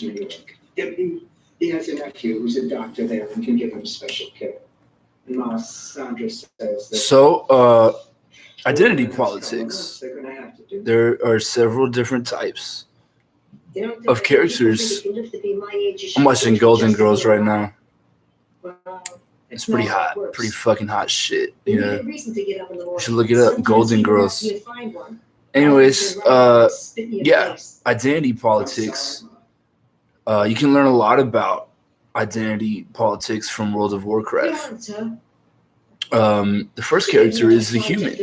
New York. He has a nephew who's a doctor there and can give him special care. And Ma Sandra says that. Identity politics. There are several different types of characters. I'm watching Golden Girls right now. It's pretty hot, pretty fucking hot shit. You know, you should look it up. Golden Girls. Anyways, yeah, identity politics. You can learn a lot about identity politics from World of Warcraft. The first character is the human.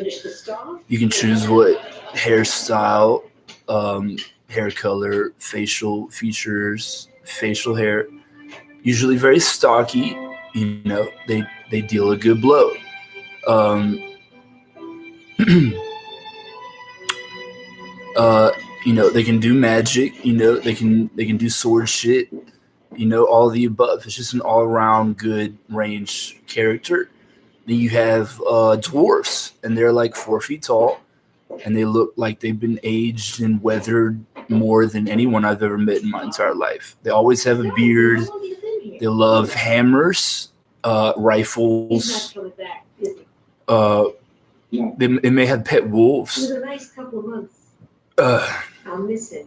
You can choose what hairstyle, hair color, facial features, facial hair. Usually very stocky. You know, they deal a good blow. You know, they can do magic. You know, they can do sword shit. You know, all of the above. It's just an all around good range character. Then you have dwarfs, and they're like 4 feet tall, and they look like they've been aged and weathered more than anyone I've ever met in my entire life. They always have a beard. They love hammers, rifles. They may have pet wolves. It was a nice couple of months. I'll miss it.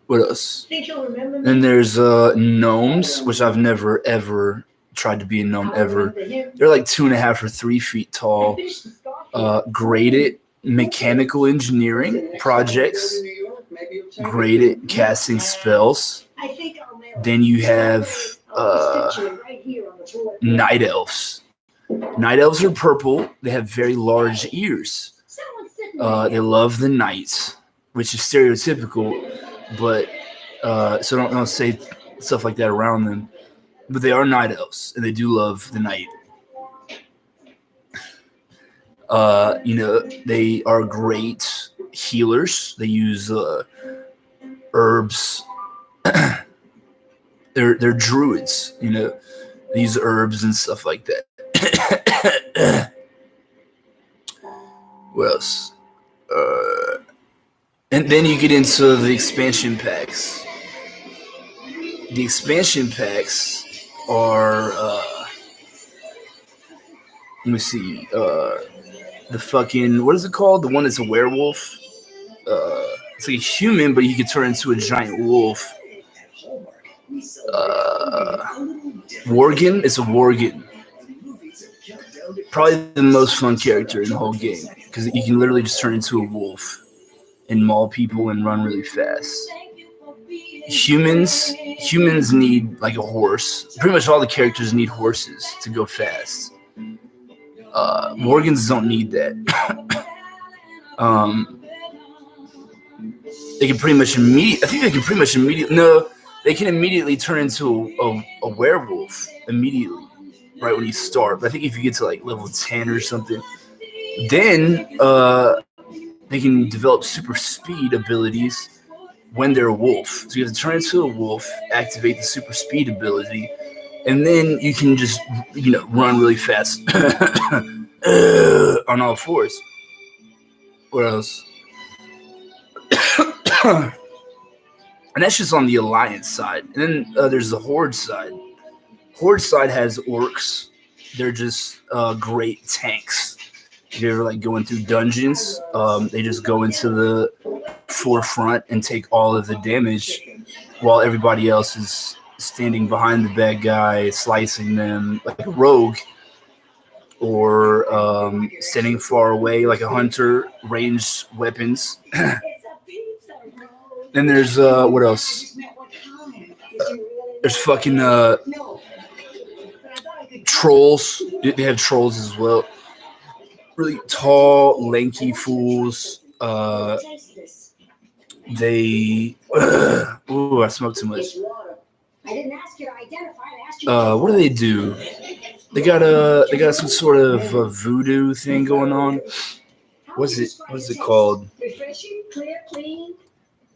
What else? Think you'll remember me? Then there's gnomes, which I've never ever tried to be a gnome ever. They're like 2.5 or 3 feet tall. Great at mechanical engineering projects. Great at casting spells. Then you have night elves. Night elves are purple. They have very large ears. They love the night, which is stereotypical, but so don't say stuff like that around them. But they are night elves, and they do love the night. You know, they are great healers. They use herbs. They're druids. You know, they use herbs and stuff like that. What else? And then you get into the expansion packs. The expansion packs are let me see, the fucking, what is it called? The one that's a werewolf. It's like a human, but you can turn into a giant wolf. Worgen. It's a Worgen. Probably the most fun character in the whole game because you can literally just turn into a wolf and maul people and run really fast. Humans need like a horse. Pretty much all the characters need horses to go fast. Morgans don't need that. They can pretty much they can immediately turn into a werewolf immediately, right when you start. But I think if you get to like level 10 or something, then they can develop super speed abilities when they're a wolf. So you have to turn into a wolf, activate the super speed ability, and then you can just, you know, run really fast on all fours. What else? And that's just on the Alliance side. And then there's the Horde side. Horde side has orcs. They're just great tanks. If you're ever like going through dungeons, they just go into the forefront and take all of the damage while everybody else is standing behind the bad guy, slicing them like a rogue, or standing far away like a hunter, ranged weapons. Then there's what else? There's fucking trolls. They have trolls as well. Really tall, lanky fools. They. Ooh, I smoked too much. What do they do? They got some sort of voodoo thing going on. What is it called?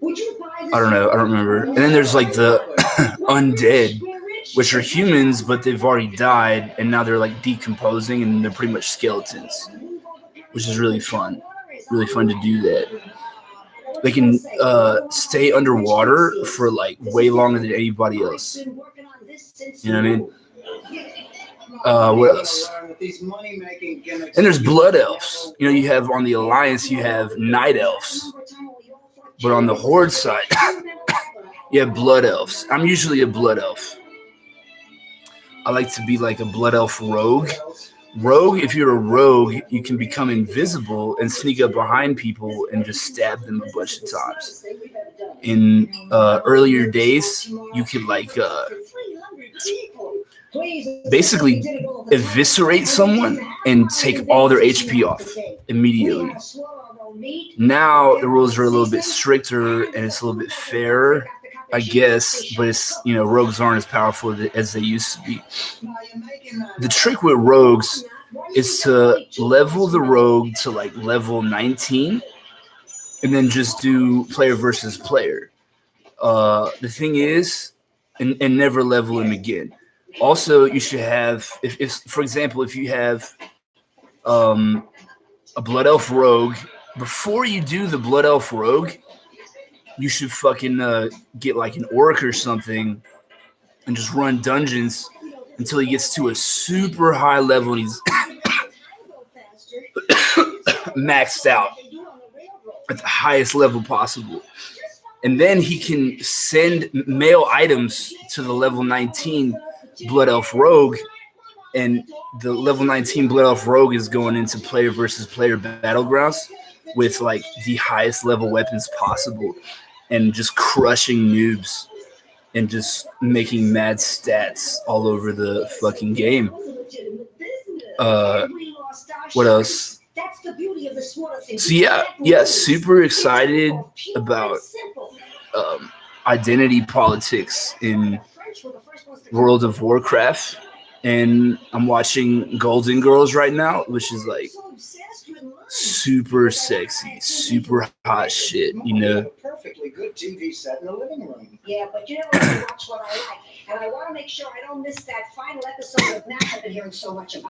I don't know. I don't remember. And then there's like the undead, which are humans, but they've already died, and now they're like decomposing, and they're pretty much skeletons, which is really fun. Really fun to do that. They can stay underwater for like way longer than anybody else. You know what I mean? What else? And there's blood elves. You know, you have on the Alliance, you have night elves. But on the Horde side, you have blood elves. I'm usually a blood elf. I like to be like a blood elf rogue. Rogue, if you're a rogue, you can become invisible and sneak up behind people and just stab them a bunch of times. In earlier days, you could like basically eviscerate someone and take all their HP off immediately. Now the rules are a little bit stricter and it's a little bit fairer, I guess, but it's, you know, rogues aren't as powerful as they used to be. The trick with rogues is to level the rogue to like level 19 and then just do player versus player. The thing is, and never level him again. Also, you should have, if for example, if you have a blood elf rogue, before you do the blood elf rogue, you should fucking get like an orc or something and just run dungeons until he gets to a super high level and he's maxed out at the highest level possible. And then he can send mail items to the level 19 Blood Elf Rogue, and the level 19 Blood Elf Rogue is going into player versus player battlegrounds with like the highest level weapons possible and just crushing noobs and just making mad stats all over the fucking game. What else? So yeah, super excited about identity politics in World of Warcraft, and I'm watching Golden Girls right now, which is like super sexy, super hot shit, you know. Perfectly good TV set in the living room. Yeah, but you know what? That's what I like, and I want to make sure I don't miss that final episode of Matt I've been hearing so much about.